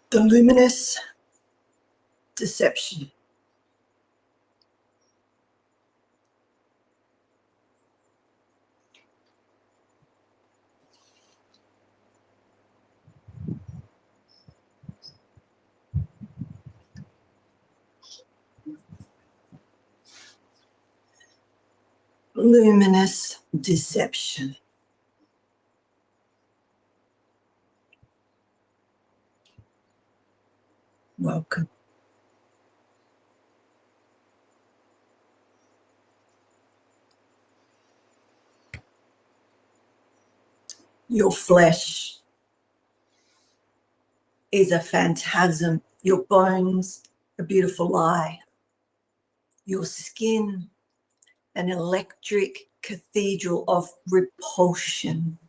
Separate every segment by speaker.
Speaker 1: The luminous deception. Luminous deception. Welcome. Your flesh is a phantasm. Your bones, a beautiful lie. Your skin, an electric cathedral of repulsion,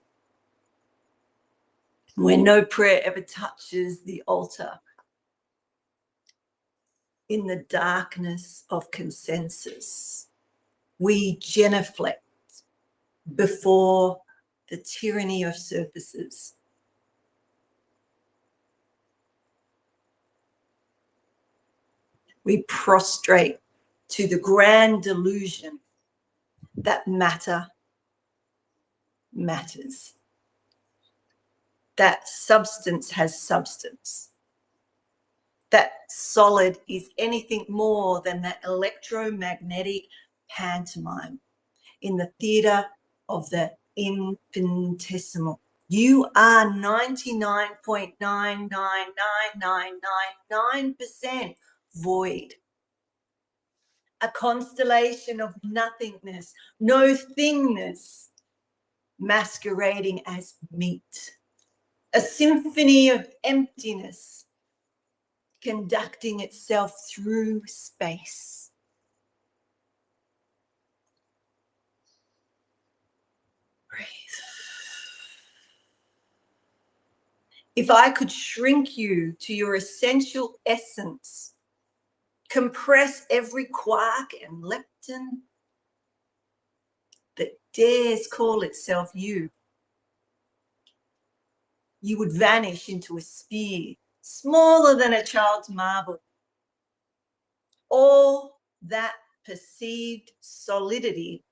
Speaker 1: where no prayer ever touches the altar. In the darkness of consensus, we genuflect before the tyranny of surfaces. We prostrate to the grand delusion that matter matters, that substance has substance, that solid is anything more than that electromagnetic pantomime in the theatre of the infinitesimal. You are 99.9999999% void. A constellation of nothingness, no thingness, masquerading as meat. A symphony of emptiness, conducting itself through space. Breathe. If I could shrink you to your essential essence, compress every quark and lepton that dares call itself you, you would vanish into a sphere smaller than a child's marble. All that perceived solidity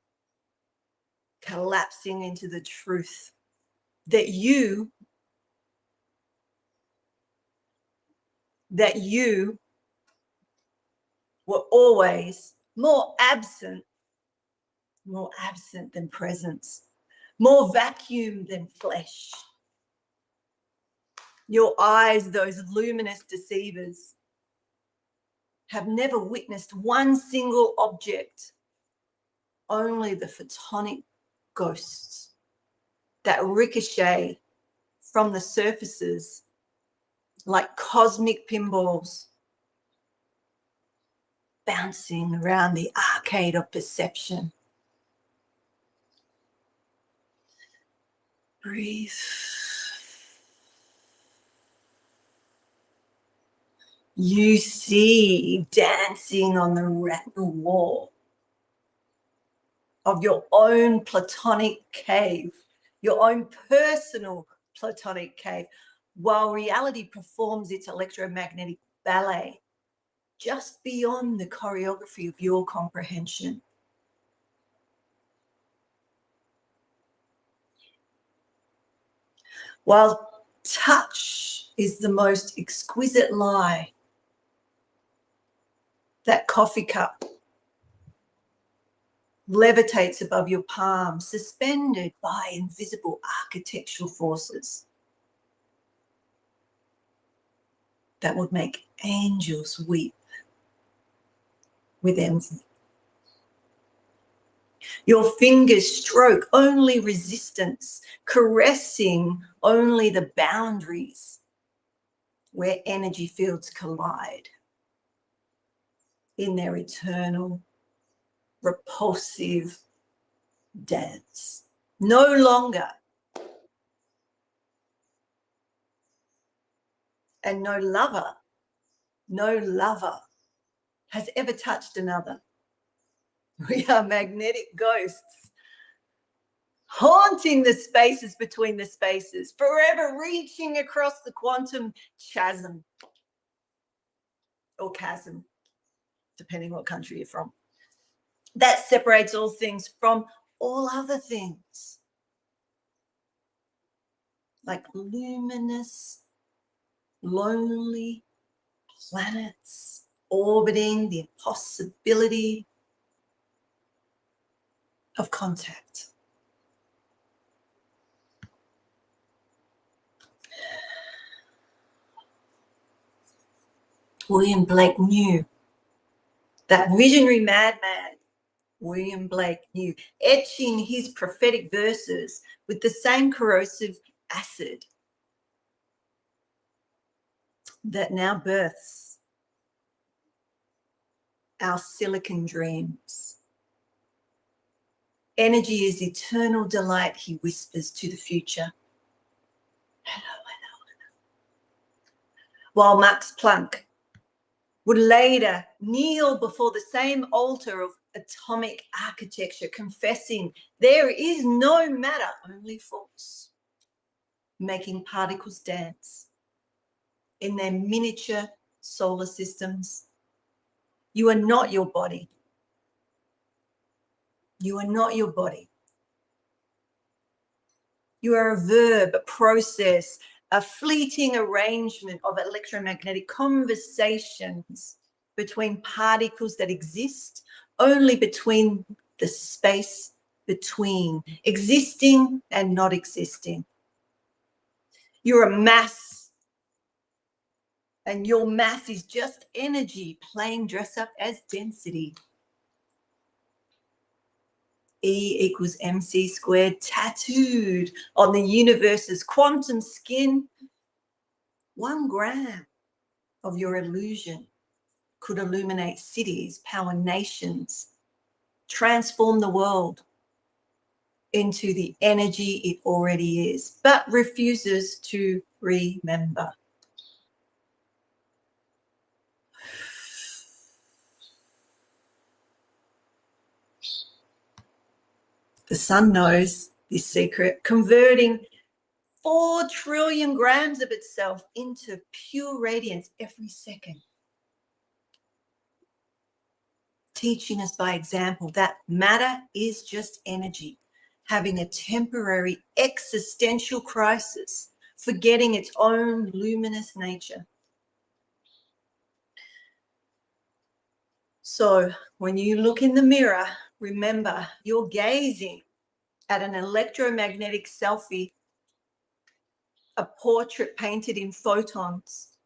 Speaker 1: collapsing into the truth that you were always more absent than presence, more vacuum than flesh. Your eyes, those luminous deceivers, have never witnessed one single object, only the photonic ghosts that ricochet from the surfaces like cosmic pinballs, bouncing around the arcade of perception. Breathe. You see dancing on the retinal wall of your own platonic cave, your own personal platonic cave, while reality performs its electromagnetic ballet just beyond the choreography of your comprehension. While touch is the most exquisite lie, that coffee cup levitates above your palm, suspended by invisible architectural forces that would make angels weep with envy. Your fingers stroke only resistance, caressing only the boundaries where energy fields collide in their eternal, repulsive dance. No longer, and no lover has ever touched another. We are magnetic ghosts, haunting the spaces between the spaces, forever reaching across the quantum chasm or chasm, depending what country you're from, that separates all things from all other things, like luminous, lonely planets orbiting the impossibility of contact. William Blake knew, that visionary madman, William Blake knew, etching his prophetic verses with the same corrosive acid that now births our silicon dreams. Energy is eternal delight, he whispers to the future. Hello, hello, hello. While Max Planck would later kneel before the same altar of atomic architecture, confessing there is no matter, only force, making particles dance in their miniature solar systems. You are not your body. You are not your body. You are a verb, a process, a fleeting arrangement of electromagnetic conversations between particles that exist only between the space between existing and not existing. You're a mass, and your mass is just energy playing dress up as density. E equals mc squared, tattooed on the universe's quantum skin. 1 gram of your illusion could illuminate cities, power nations, transform the world into the energy it already is, but refuses to remember. The sun knows this secret, converting 4 trillion grams of itself into pure radiance every second, teaching us by example that matter is just energy, having a temporary existential crisis, forgetting its own luminous nature. So when you look in the mirror, remember you're gazing at an electromagnetic selfie, a portrait painted in photons.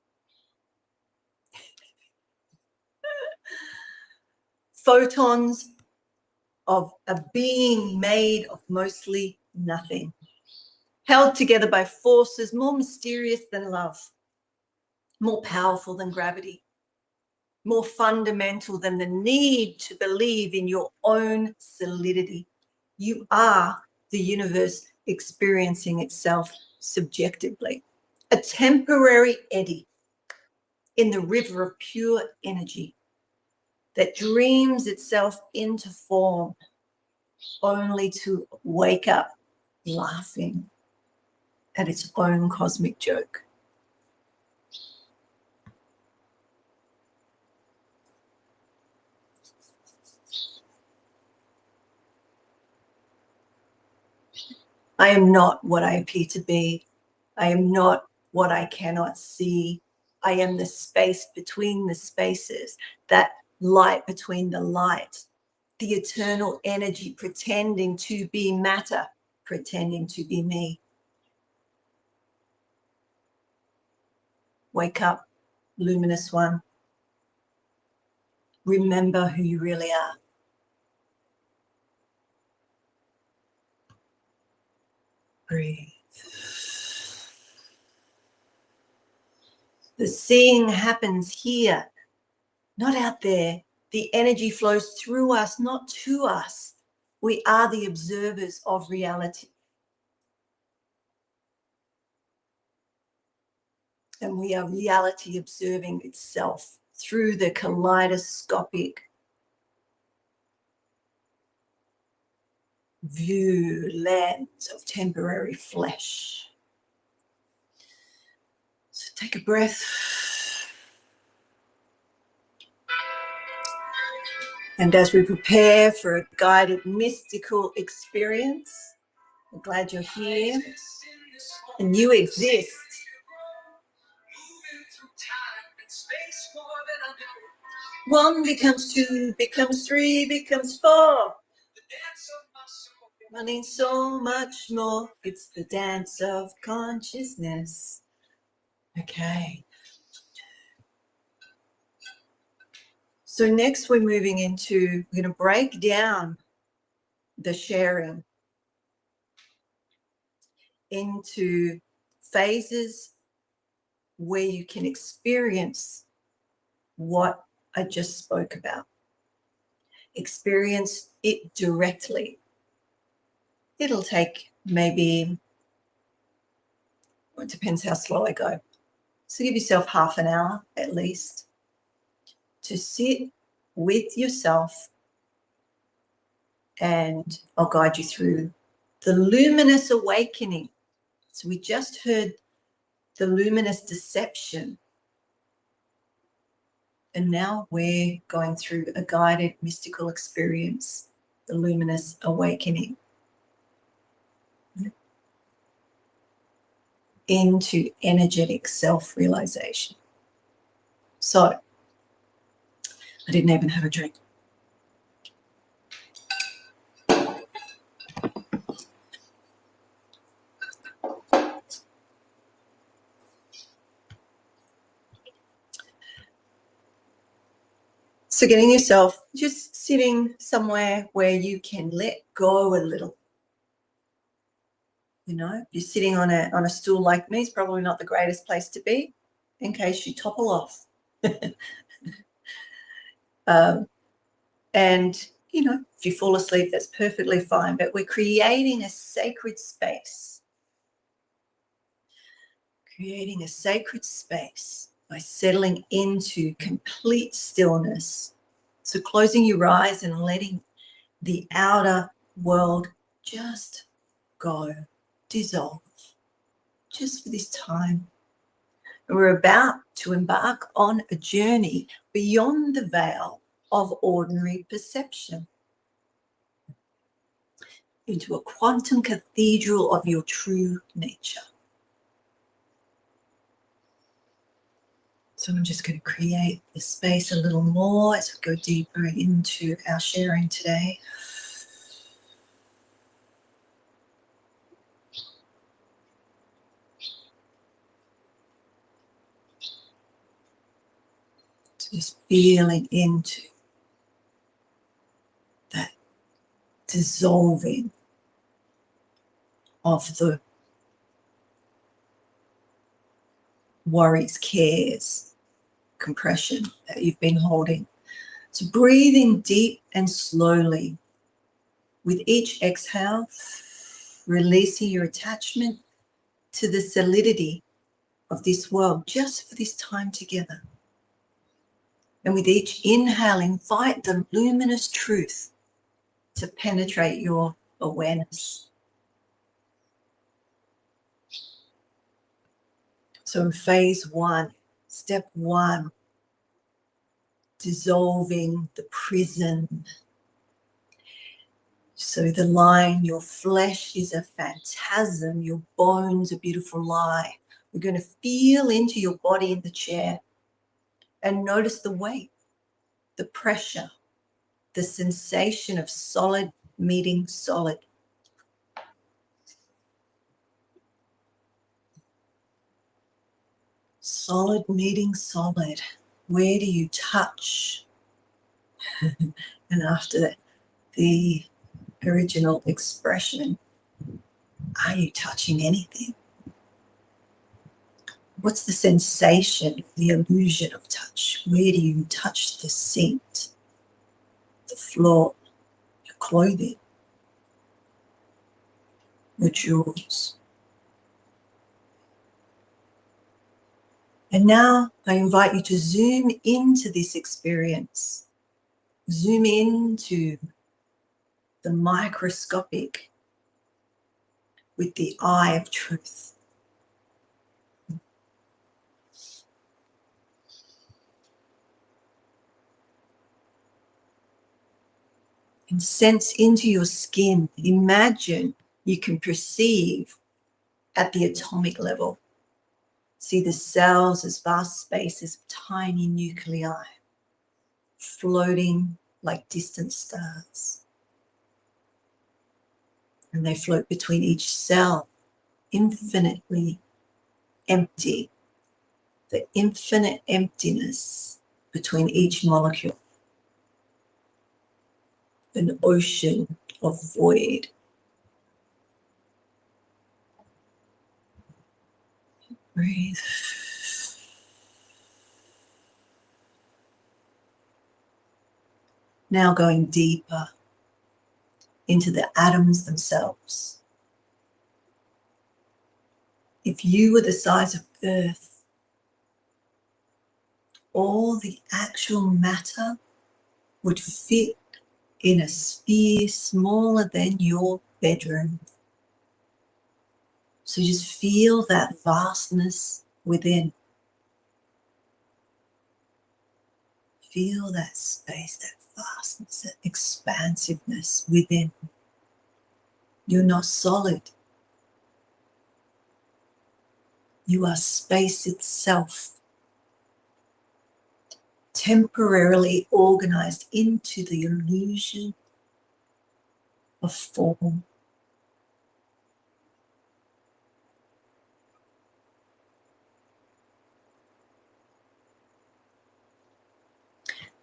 Speaker 1: photons of a being made of mostly nothing, held together by forces more mysterious than love, more powerful than gravity, more fundamental than the need to believe in your own solidity. You are the universe experiencing itself subjectively, a temporary eddy in the river of pure energy that dreams itself into form only to wake up laughing at its own cosmic joke. I am not what I appear to be. I am not what I cannot see. I am the space between the spaces, that light between the light, the eternal energy pretending to be matter, pretending to be me. Wake up, luminous one. Remember who you really are. Breathe. The seeing happens here, not out there. The energy flows through us, not to us. We are the observers of reality. And we are reality observing itself through the kaleidoscopic view lens of temporary flesh. So take a breath. And as we prepare for a guided mystical experience, I'm glad you're here and you exist. One becomes two, becomes three, becomes four. Running so much more. It's the dance of consciousness. Okay. So next we're moving into, we're going to break down the sharing into phases where you can experience what I just spoke about. Experience it directly. It'll take maybe, well, it depends how slow I go. So give yourself half an hour at least to sit with yourself, and I'll guide you through the luminous awakening. So we just heard the luminous deception, and now we're going through a guided mystical experience, the luminous awakening, into energetic self-realization. So I didn't even have a drink. So getting yourself just sitting somewhere where you can let go a little. You know, if you're sitting on a stool like me, it's probably not the greatest place to be in case you topple off. And, you know, if you fall asleep, that's perfectly fine. But we're creating a sacred space. Creating a sacred space by settling into complete stillness. So closing your eyes and letting the outer world just go, dissolve, just for this time. And we're about to embark on a journey beyond the veil of ordinary perception into a quantum cathedral of your true nature. So I'm just going to create the space a little more as we go deeper into our sharing today. So just feeling into dissolving of the worries, cares, compression that you've been holding. So breathing deep and slowly. With each exhale, releasing your attachment to the solidity of this world just for this time together. And with each inhale, invite the luminous truth to penetrate your awareness. So in phase one, step one, dissolving the prison. So the line, your flesh is a phantasm, your bones a beautiful lie. We're going to feel into your body in the chair and notice the weight, the pressure, the sensation of solid meeting solid. Solid meeting solid. Where do you touch? And after that, the original expression, are you touching anything? What's the sensation, the illusion of touch? Where do you touch the seat, the floor, your clothing, your jewels? And now I invite you to zoom into this experience. Zoom into the microscopic with the eye of truth. And sense into your skin. Imagine you can perceive at the atomic level. See the cells as vast spaces of tiny nuclei floating like distant stars. And they float between each cell, infinitely empty. The infinite emptiness between each molecule. An ocean of void. Breathe. Now going deeper into the atoms themselves. If you were the size of Earth, all the actual matter would fit in a sphere smaller than your bedroom. So just feel that vastness within. Feel that space, that vastness, that expansiveness within. You're not solid. You are space itself, temporarily organized into the illusion of form.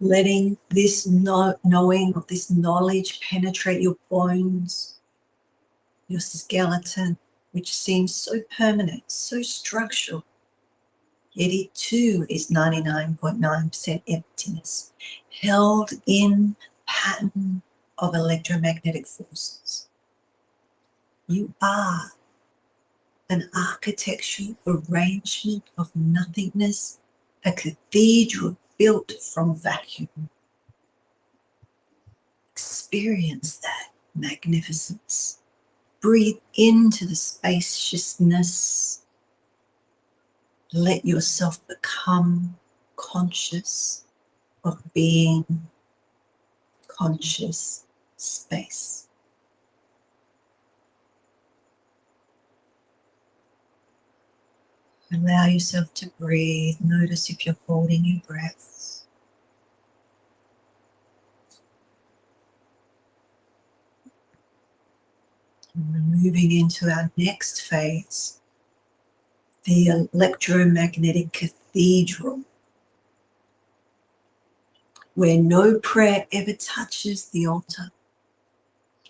Speaker 1: Letting this knowing of this knowledge penetrate your bones, your skeleton, which seems so permanent, so structural, yet it too is 99.9% emptiness, held in pattern of electromagnetic forces. You are an architectural arrangement of nothingness, a cathedral built from vacuum. Experience that magnificence. Breathe into the spaciousness. Let yourself become conscious of being conscious space. Allow yourself to breathe. Notice if you're holding your breaths. And we're moving into our next phase, the electromagnetic cathedral, where no prayer ever touches the altar.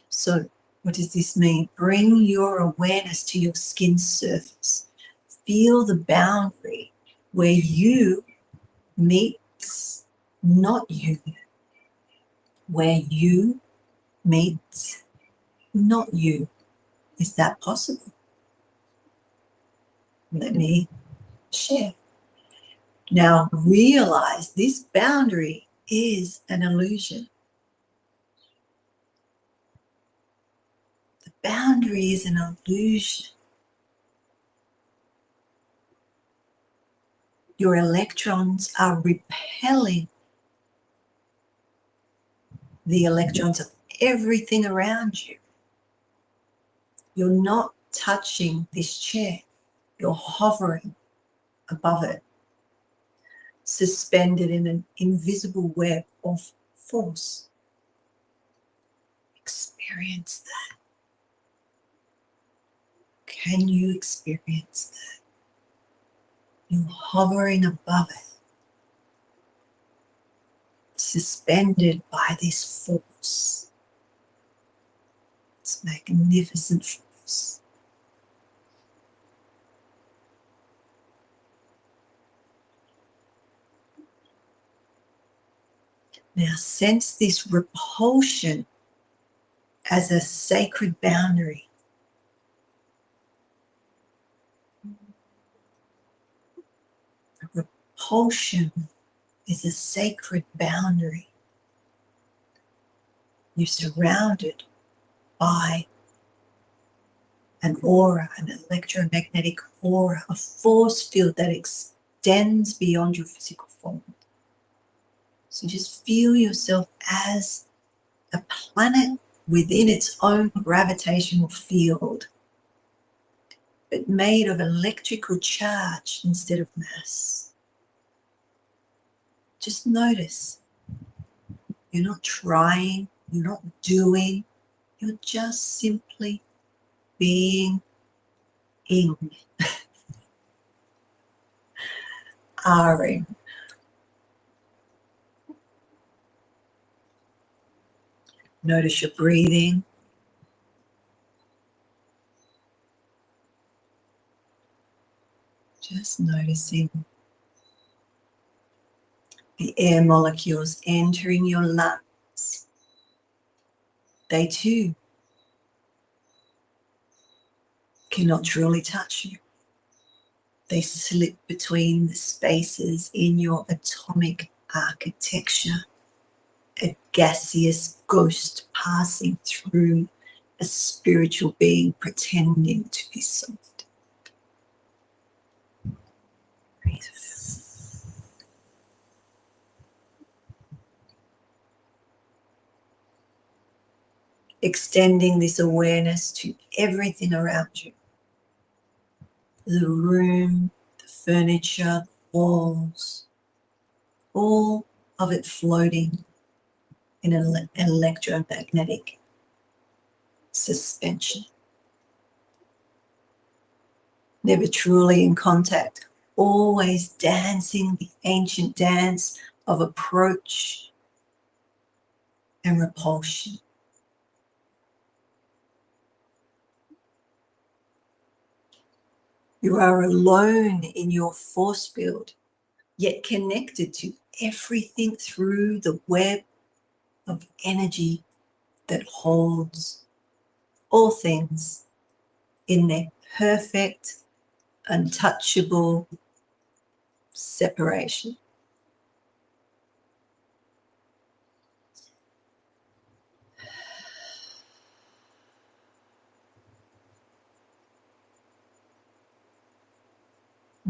Speaker 1: So what does this mean? Bring your awareness to your skin surface. Feel the boundary where you meets not you, where you meets not you. Is that possible? Let me share. Now realize this boundary is an illusion. The boundary is an illusion. Your electrons are repelling the electrons of everything around you. You're not touching this chair. You're hovering above it, suspended in an invisible web of force. Experience that. Can you experience that? You're hovering above it, suspended by this force. It's magnificent force. Now sense this repulsion as a sacred boundary. Repulsion is a sacred boundary. You're surrounded by an aura, an electromagnetic aura, a force field that extends beyond your physical form. So just feel yourself as a planet within its own gravitational field, but made of electrical charge instead of mass. Just notice. You're not trying, you're not doing, you're just simply being in. Are. Notice your breathing. Just noticing the air molecules entering your lungs. They too cannot truly touch you. They slip between the spaces in your atomic architecture, a gaseous ghost passing through a spiritual being pretending to be soft. Breathe. Extending this awareness to everything around you. The room, the furniture, the walls, all of it floating in an electromagnetic suspension. Never truly in contact, always dancing the ancient dance of approach and repulsion. You are alone in your force field, yet connected to everything through the web of energy that holds all things in their perfect, untouchable separation.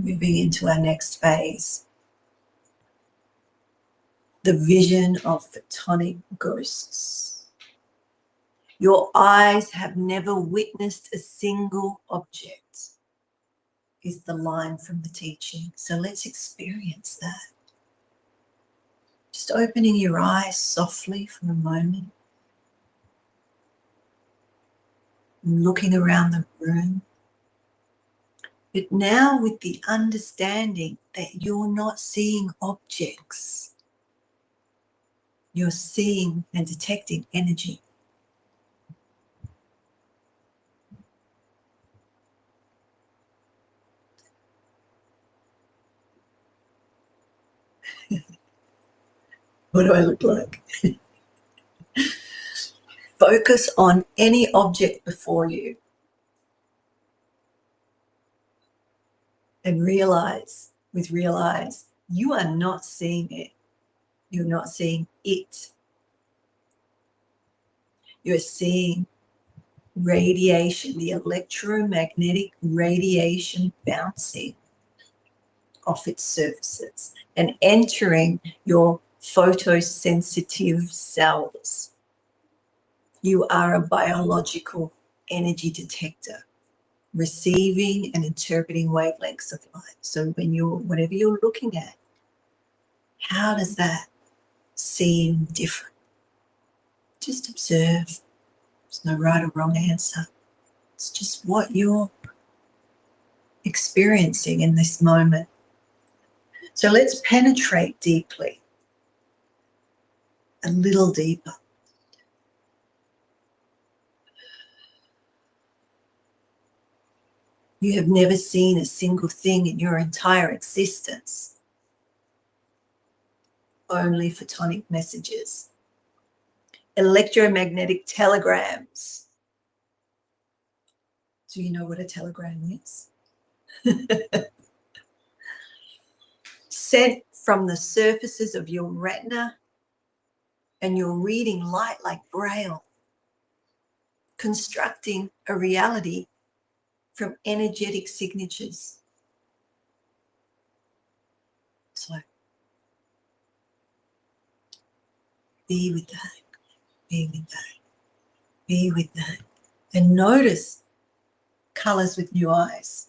Speaker 1: Moving into our next phase. The vision of photonic ghosts. Your eyes have never witnessed a single object, is the line from the teaching. So let's experience that. Just opening your eyes softly for a moment. And looking around the room. But now with the understanding that you're not seeing objects. You're seeing and detecting energy. What do I look like? Focus on any object before you and realize, you are not seeing it. You're not seeing it. You're seeing radiation, the electromagnetic radiation bouncing off its surfaces and entering your photosensitive cells. You are a biological energy detector, receiving and interpreting wavelengths of light. So whatever you're looking at, how does that seem different? Just observe. There's no right or wrong answer. It's just what you're experiencing in this moment. So let's penetrate deeply, a little deeper. You have never seen a single thing in your entire existence. Only photonic messages. Electromagnetic telegrams. Do you know what a telegram is? Sent from the surfaces of your retina, and you're reading light like Braille, constructing a reality from energetic signatures. So be with that, be with that, be with that, and notice colors with new eyes.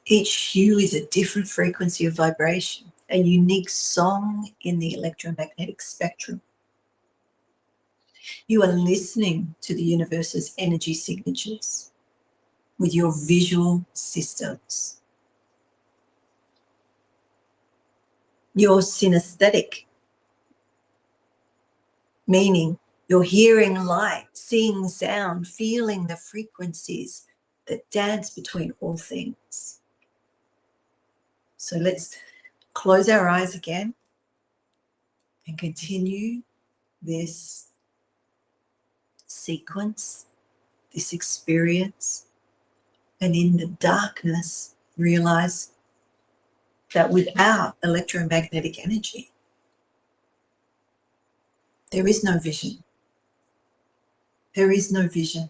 Speaker 1: Each hue is a different frequency of vibration, a unique song in the electromagnetic spectrum. You are listening to the universe's energy signatures with your visual systems. You're synesthetic, meaning you're hearing light, seeing sound, feeling the frequencies that dance between all things. So let's close our eyes again and continue this sequence, this experience, and in the darkness, realize that without electromagnetic energy, there is no vision. There is no vision.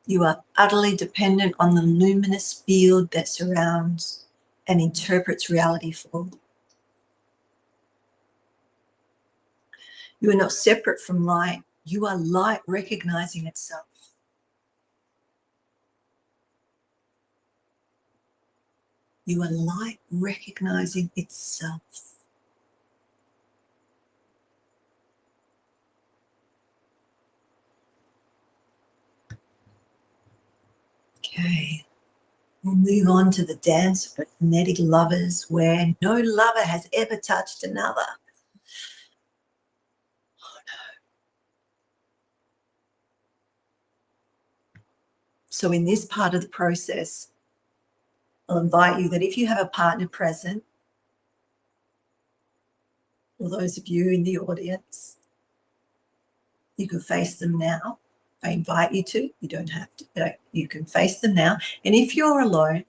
Speaker 1: You are utterly dependent on the luminous field that surrounds and interprets reality for you. You are not separate from light. You are light recognizing itself. You are light recognizing itself. Okay, we'll move on to the dance of magnetic lovers, where no lover has ever touched another. Oh no. So in this part of the process, I'll invite you that if you have a partner present, or those of you in the audience, you can face them now. I invite you to. You don't have to, but you can face them now. And if you're alone,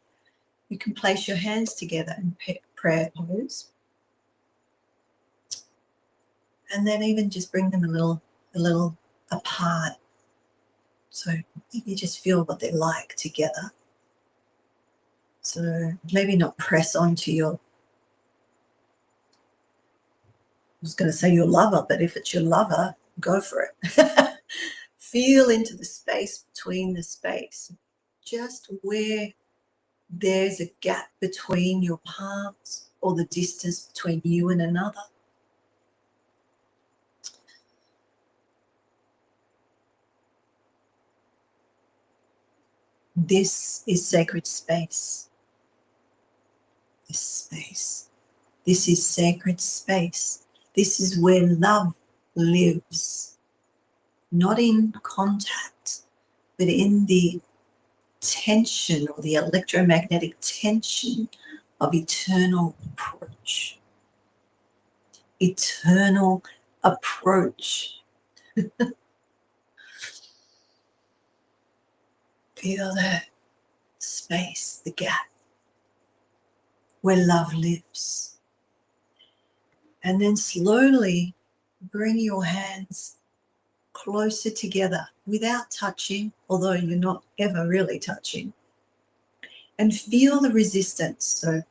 Speaker 1: you can place your hands together in prayer pose. And then even just bring them a little apart. So you just feel what they're like together. So maybe not press onto your, I was going to say your lover, but if it's your lover, go for it. Feel into the space between the space, just where there's a gap between your palms or the distance between you and another. This is sacred space. This space. This is sacred space. This is where love lives, not in contact, but in the tension or the electromagnetic tension of eternal approach. Eternal approach. Feel that space, the gap where love lives. And then slowly bring your hands closer together without touching, although you're not ever really touching. And feel the resistance. So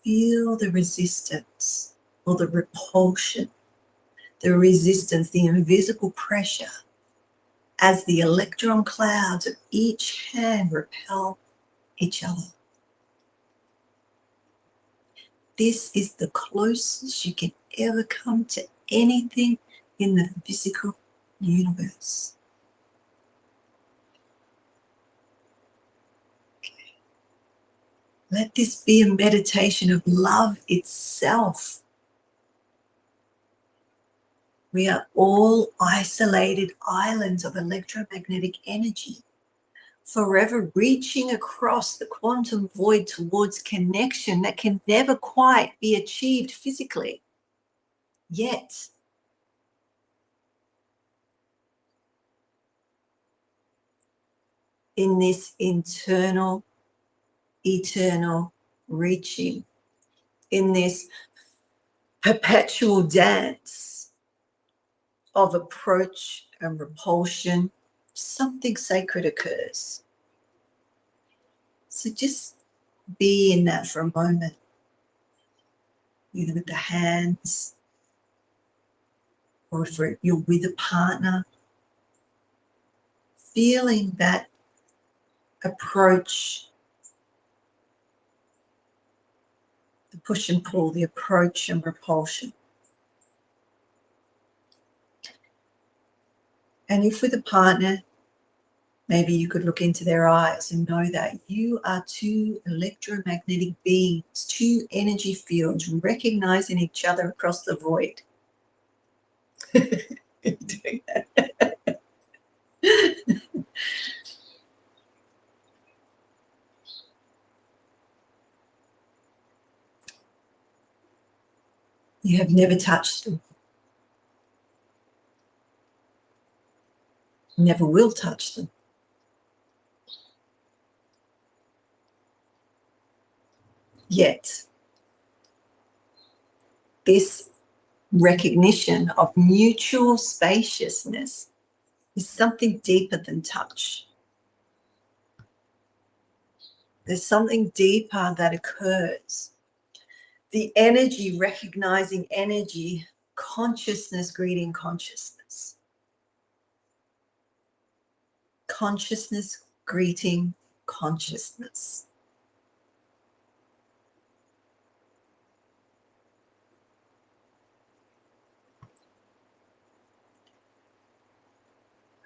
Speaker 1: feel the resistance or the repulsion, the resistance, the invisible pressure as the electron clouds of each hand repel each other. This is the closest you can ever come to anything in the physical universe. Okay. Let this be a meditation of love itself. We are all isolated islands of electromagnetic energy, forever reaching across the quantum void towards connection that can never quite be achieved physically. Yet, in this internal, eternal reaching, in this perpetual dance of approach and repulsion, something sacred occurs. So just be in that for a moment, either with the hands or if you're with a partner, feeling that approach, the push and pull, the approach and repulsion. And if with a partner, maybe you could look into their eyes and know that you are two electromagnetic beings, two energy fields recognizing each other across the void. Doing that. You have never touched them. Never will touch them. Yet, this recognition of mutual spaciousness is something deeper than touch. There's something deeper that occurs. The energy recognizing energy, consciousness greeting consciousness. Consciousness greeting consciousness.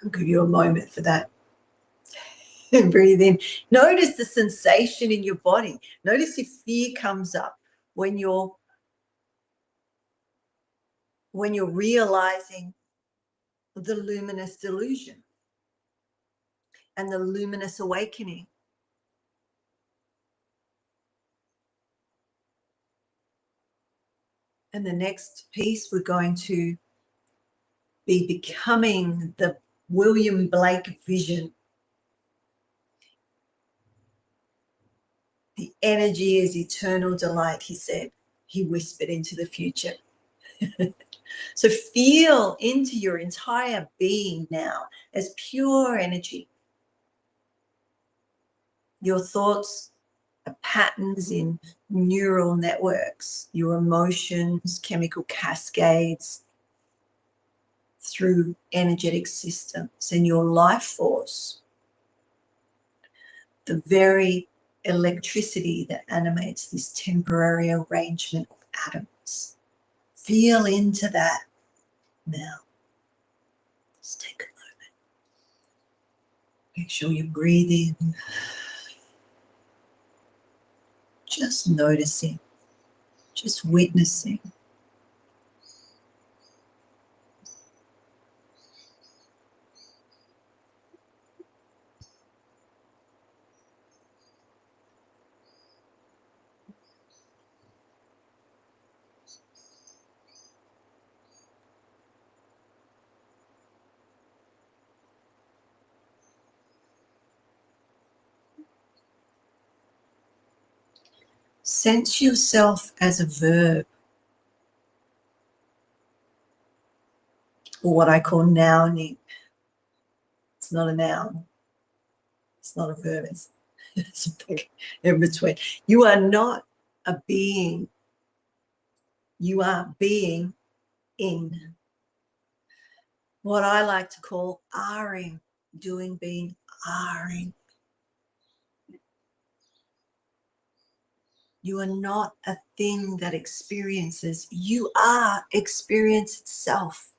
Speaker 1: I'll give you a moment for that. And breathe in. Notice the sensation in your body. Notice if fear comes up when you're realizing the luminous delusion and the luminous awakening. And the next piece, we're going to be becoming the William Blake vision. The energy is eternal delight, he said. He whispered into the future. So feel into your entire being now as pure energy. Your thoughts are patterns in neural networks, your emotions, chemical cascades through energetic systems, and your life force, the very electricity that animates this temporary arrangement of atoms. Feel into that now. Just take a moment. Make sure you breathe in. Just noticing just witnessing. Sense yourself as a verb, or what I call nouning. It's not a noun. It's not a verb. It's a big in between. You are not a being. You are being in. What I like to call R-ing, doing, being, R-ing. You are not a thing that experiences. You are experience itself.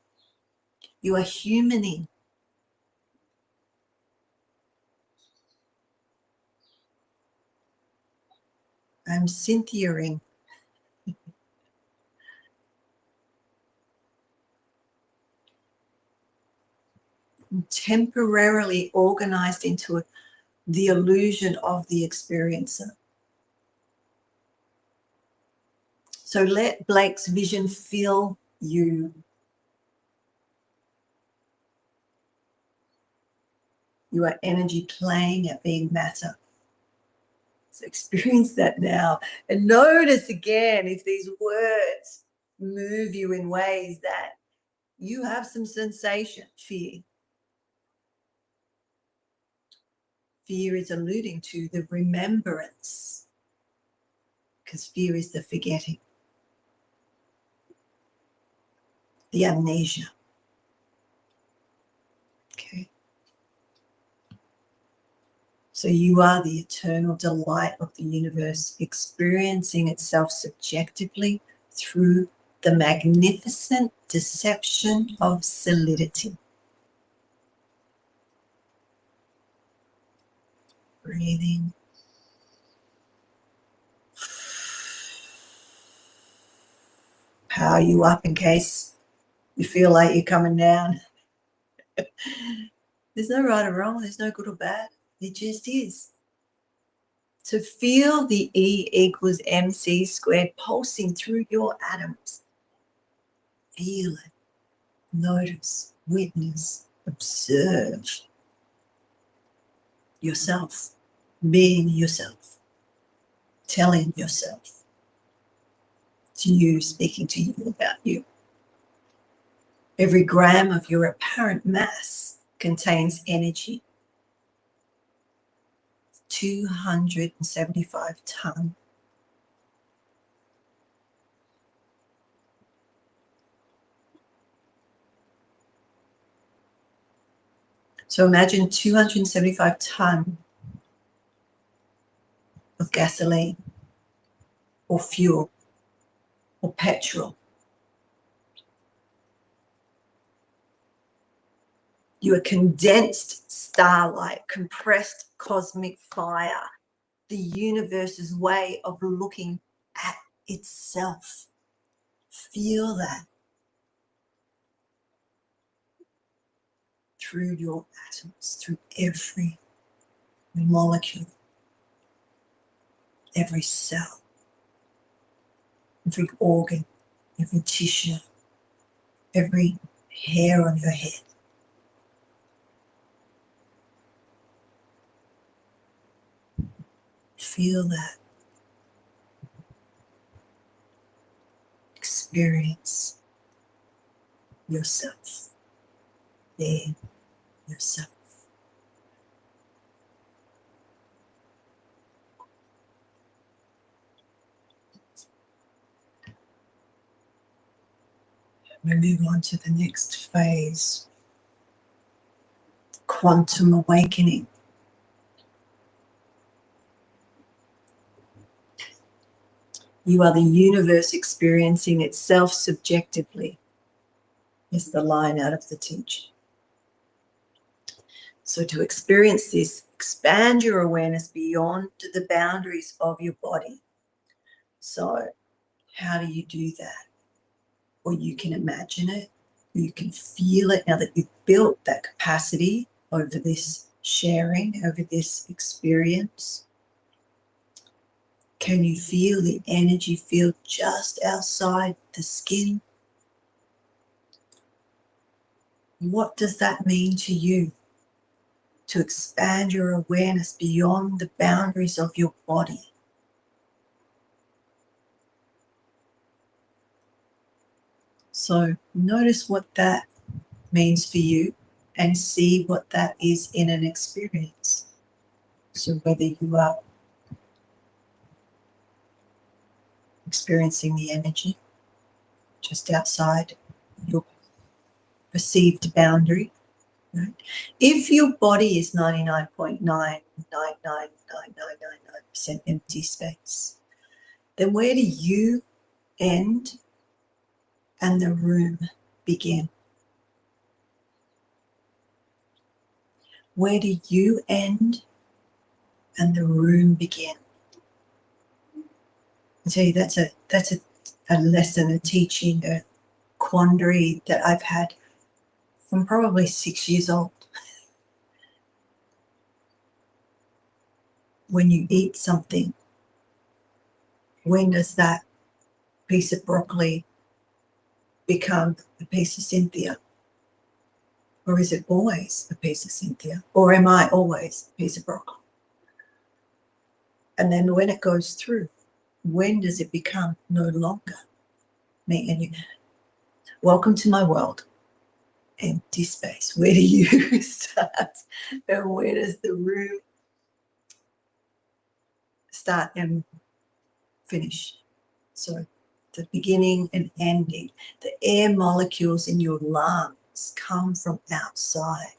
Speaker 1: You are humaning. I'm Cynthia-ing. Temporarily organized into the illusion of the experiencer. So let Blake's vision fill you. You are energy playing at being matter. So experience that now. And notice again if these words move you in ways that you have some sensation. Fear. Fear is alluding to the remembrance, because fear is the forgetting, the amnesia. Okay. So you are the eternal delight of the universe, experiencing itself subjectively through the magnificent deception of solidity. Breathing. Power you up in case you feel like you're coming down. There's no right or wrong. There's no good or bad. It just is. To feel the E equals MC squared pulsing through your atoms. Feel it. Notice. Witness. Observe yourself. Being yourself. Telling yourself. To you, speaking to you about you. Every gram of your apparent mass contains energy. 275 tons. So imagine 275 tons of gasoline or fuel or petrol. You are condensed starlight, compressed cosmic fire, the universe's way of looking at itself. Feel that through your atoms, through every molecule, every cell, every organ, every tissue, every hair on your head. Feel that. Experience yourself. Being yourself. We move on to the next phase. Quantum awakening. You are the universe experiencing itself subjectively, is the line out of the teaching. So to experience this, expand your awareness beyond the boundaries of your body. So How do you do that? Or you can imagine it, or you can feel it now that you've built that capacity over this sharing, over this experience. Can you feel the energy field just outside the skin? What does that mean to you? To expand your awareness beyond the boundaries of your body. So notice what that means for you and see what that is in an experience. So whether you are experiencing the energy just outside your perceived boundary, right? If your body is 99.9999999% empty space, then where do you end and the room begin? Where do you end and the room begin? I tell you, that's a lesson, a teaching, a quandary that I've had from probably 6 years old. When you eat something, when does that piece of broccoli become a piece of Cynthia? Or is it always a piece of Cynthia? Or am I always a piece of broccoli? And then when it goes through, when does it become no longer me and you? Welcome to my world. Empty space. Where do you start? And where does the room start and finish? So the beginning and ending. The air molecules in your lungs come from outside.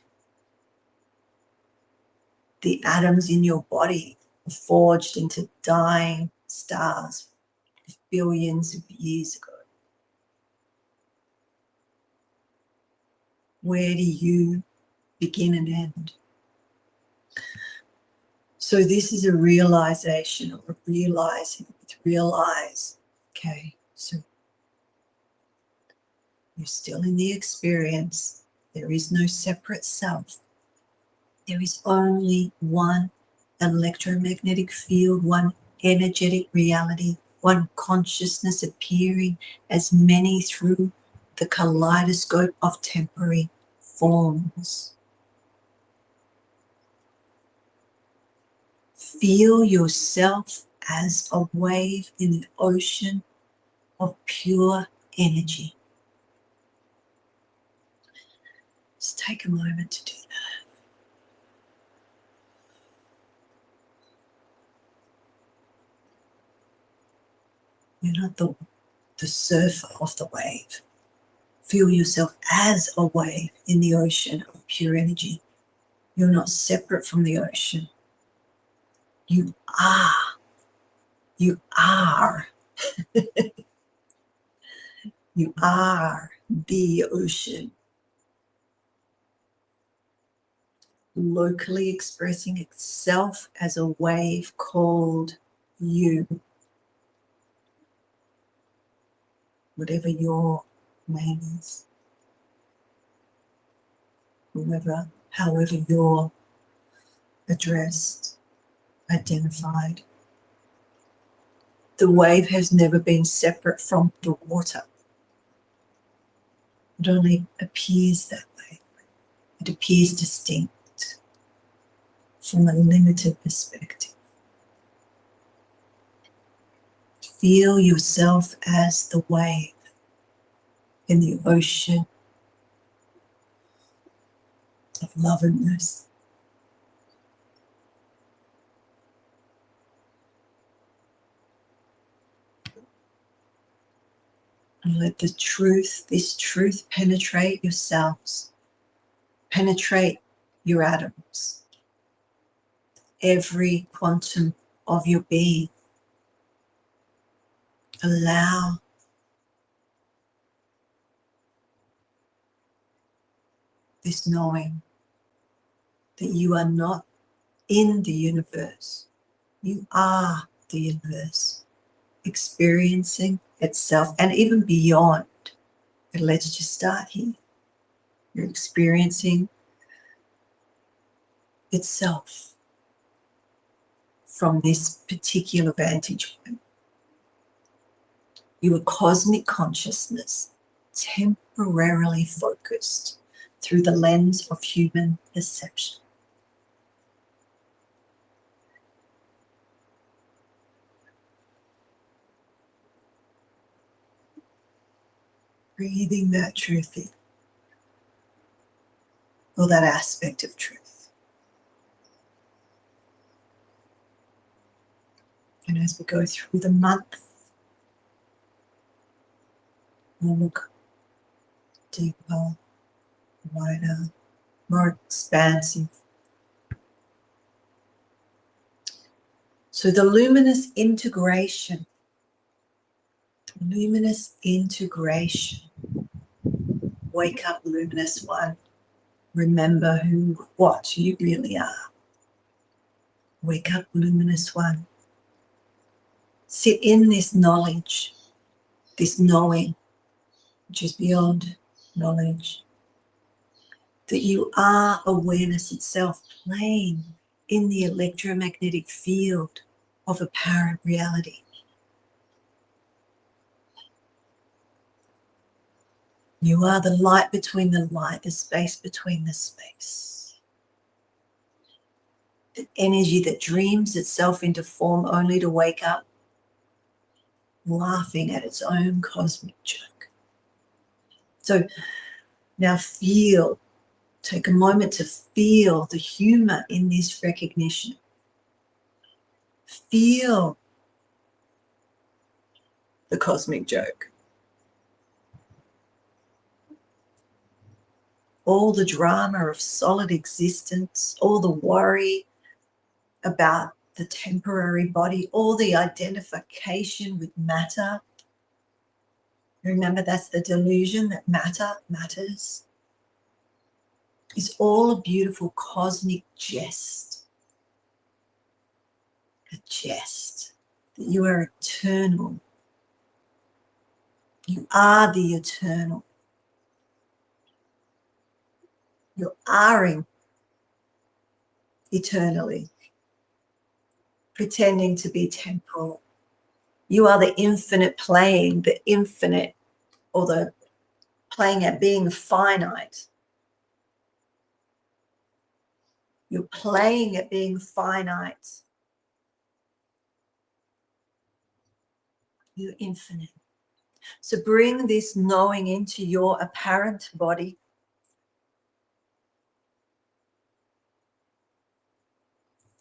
Speaker 1: The atoms in your body are forged into dying stars billions of years ago. Where do you begin and end? So this is a realization, or realizing with realize. Okay, so you're still in the experience. There is no separate self. There is only one electromagnetic field, one energetic reality, one consciousness appearing as many through the kaleidoscope of temporary forms. Feel yourself as a wave in the ocean of pure energy. Just take a moment to do that. You're not the surfer of the wave. Feel yourself as a wave in the ocean of pure energy. You're not separate from the ocean. You are. You are. You are the ocean. Locally expressing itself as a wave called you. Whatever your name is. However you're addressed, identified. The wave has never been separate from the water. It only appears that way. It appears distinct from a limited perspective. Feel yourself as the wave in the ocean of love and mercy. And let the truth, this truth, penetrate yourselves, penetrate your atoms, every quantum of your being. Allow this knowing that you are not in the universe. You are the universe. experiencing itself, and even beyond. But let's just start here. You're experiencing itself from this particular vantage point. You are cosmic consciousness, temporarily focused through the lens of human perception. Breathing that truth in, or that aspect of truth. And as we go through the month, we'll look deeper, wider, more expansive. So the luminous integration. Luminous integration. Wake up, luminous one. Remember what you really are. Wake up, luminous one. Sit in this knowledge, this knowing, which is beyond knowledge, that you are awareness itself, playing in the electromagnetic field of apparent reality. You are the light between the light, the space between the space. The energy that dreams itself into form only to wake up laughing at its own cosmic joke. So now take a moment to feel the humor in this recognition. Feel the cosmic joke. All the drama of solid existence, all the worry about the temporary body, all the identification with matter. Remember, that's the delusion that matter matters. It's all a beautiful cosmic jest. A jest that you are eternal. You are the eternal. You're are-ing eternally, pretending to be temporal. You are the infinite playing, the infinite, or the playing at being finite. You're playing at being finite. You're infinite. So bring this knowing into your apparent body.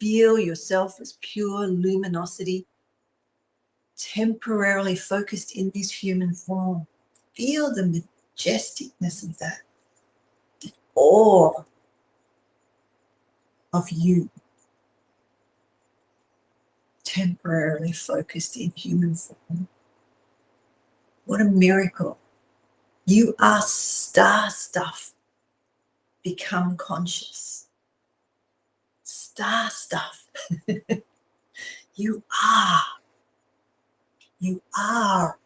Speaker 1: Feel yourself as pure luminosity, temporarily focused in this human form. Feel the majesticness of that, the awe of you, temporarily focused in human form. What a miracle. You are star stuff. Become conscious. Star stuff. You are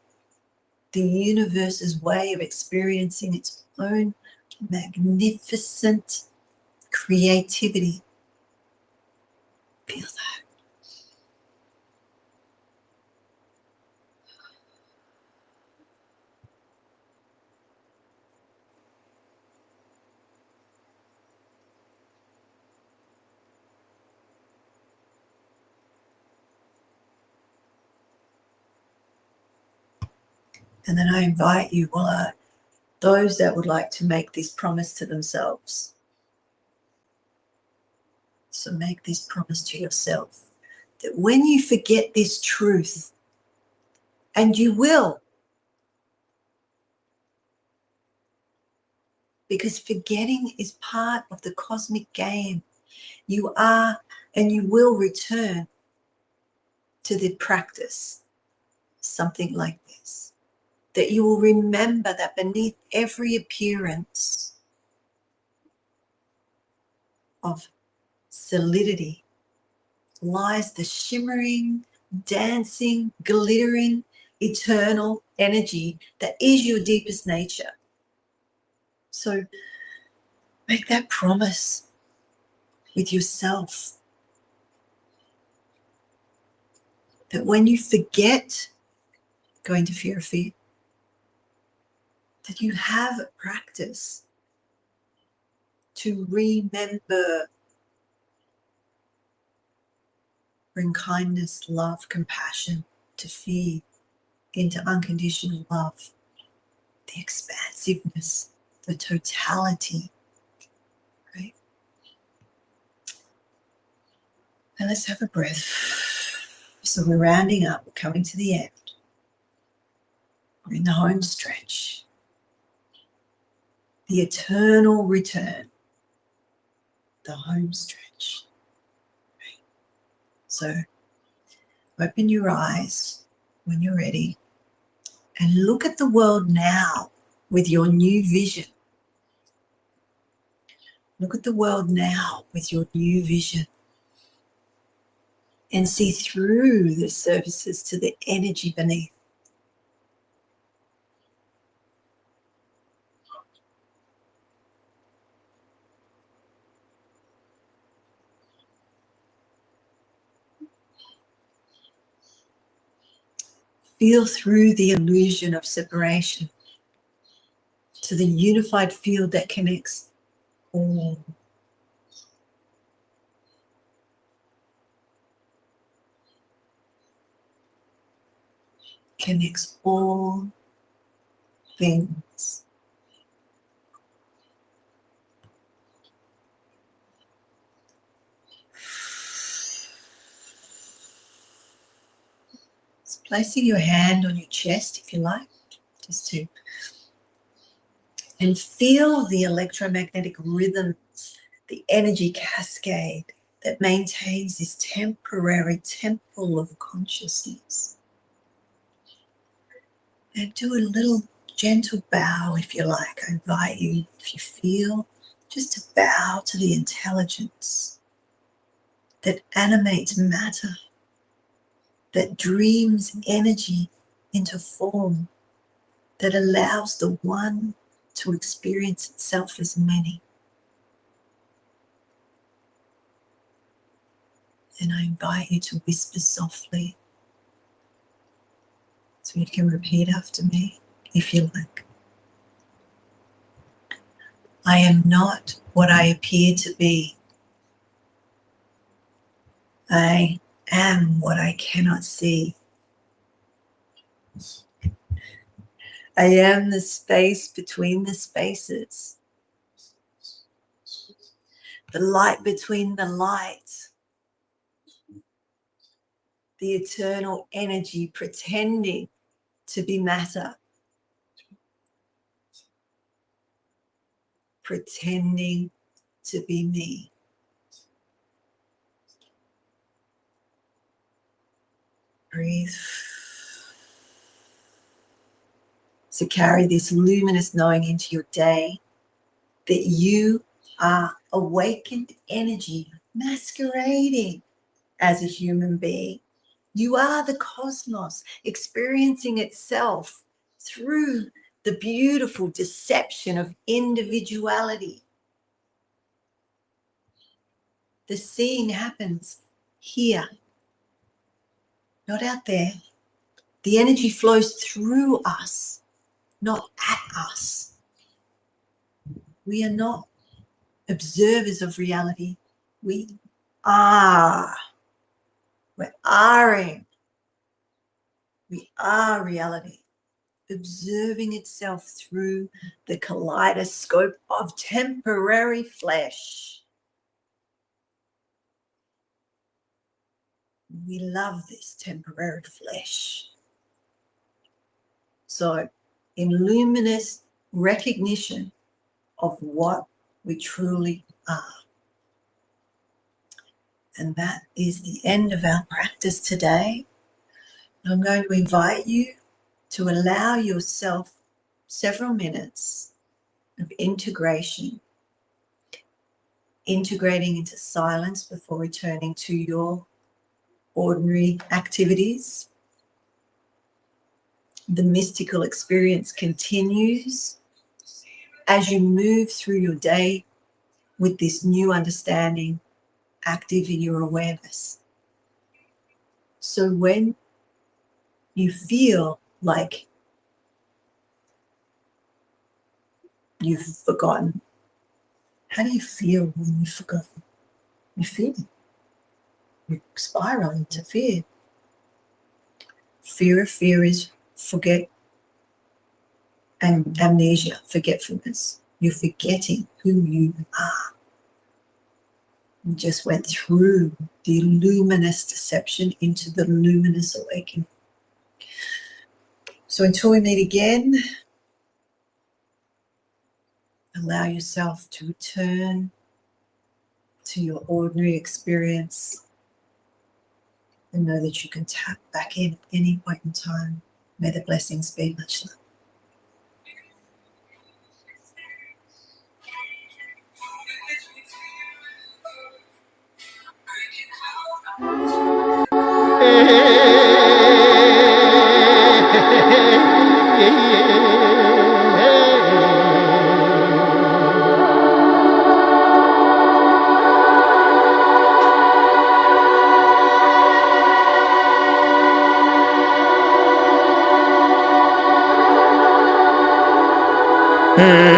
Speaker 1: the universe's way of experiencing its own magnificent creativity. Feel that. And then I invite you, those that would like to make this promise to themselves. So make this promise to yourself that when you forget this truth, and you will, because forgetting is part of the cosmic game, you are and you will return to the practice, something like this. That you will remember that beneath every appearance of solidity lies the shimmering dancing, glittering, eternal energy that is your deepest nature. So make that promise with yourself that when you forget going to fear of fear, that you have a practice to remember, bring kindness, love, compassion to fear into unconditional love, the expansiveness, the totality, right? And let's have a breath. So we're rounding up, we're coming to the end. We're in the home stretch. The eternal return, the home stretch. Right? So open your eyes when you're ready and look at the world now with your new vision. Look at the world now with your new vision and see through the surfaces to the energy beneath. Feel through the illusion of separation to the unified field that connects all. Connects all things. So placing your hand on your chest, if you like, just to, and feel the electromagnetic rhythms, the energy cascade that maintains this temporary temple of consciousness. And do a little gentle bow, if you like. I invite you, if you feel, just to bow to the intelligence that animates matter, that dreams energy into form, that allows the one to experience itself as many. And I invite you to whisper softly, so you can repeat after me, if you like. I am not what I appear to be. I am what I cannot see. I am the space between the spaces, the light between the lights, the eternal energy pretending to be matter, pretending to be me. Breathe. So carry this luminous knowing into your day that you are awakened energy masquerading as a human being. You are the cosmos experiencing itself through the beautiful deception of individuality. The seeing happens here, not out there. The energy flows through us, not at us. We are not observers of reality. We are. We're R-ing. We are reality, observing itself through the kaleidoscope of temporary flesh. We love this temporary flesh. So, in luminous recognition of what we truly are. And that is the end of our practice today. I'm going to invite you to allow yourself several minutes of integration, integrating into silence before returning to your ordinary activities. The mystical experience continues as you move through your day with this new understanding active in your awareness. So when you feel like you've forgotten, how do you feel when you've forgotten? You feel it. You spiral into fear. Fear of fear is forget and amnesia, forgetfulness. You're forgetting who you are. You just went through the luminous deception into the luminous awakening. So until we meet again, allow yourself to return to your ordinary experience and know that you can tap back in at any point in time. May the blessings be. Much love.
Speaker 2: Hey.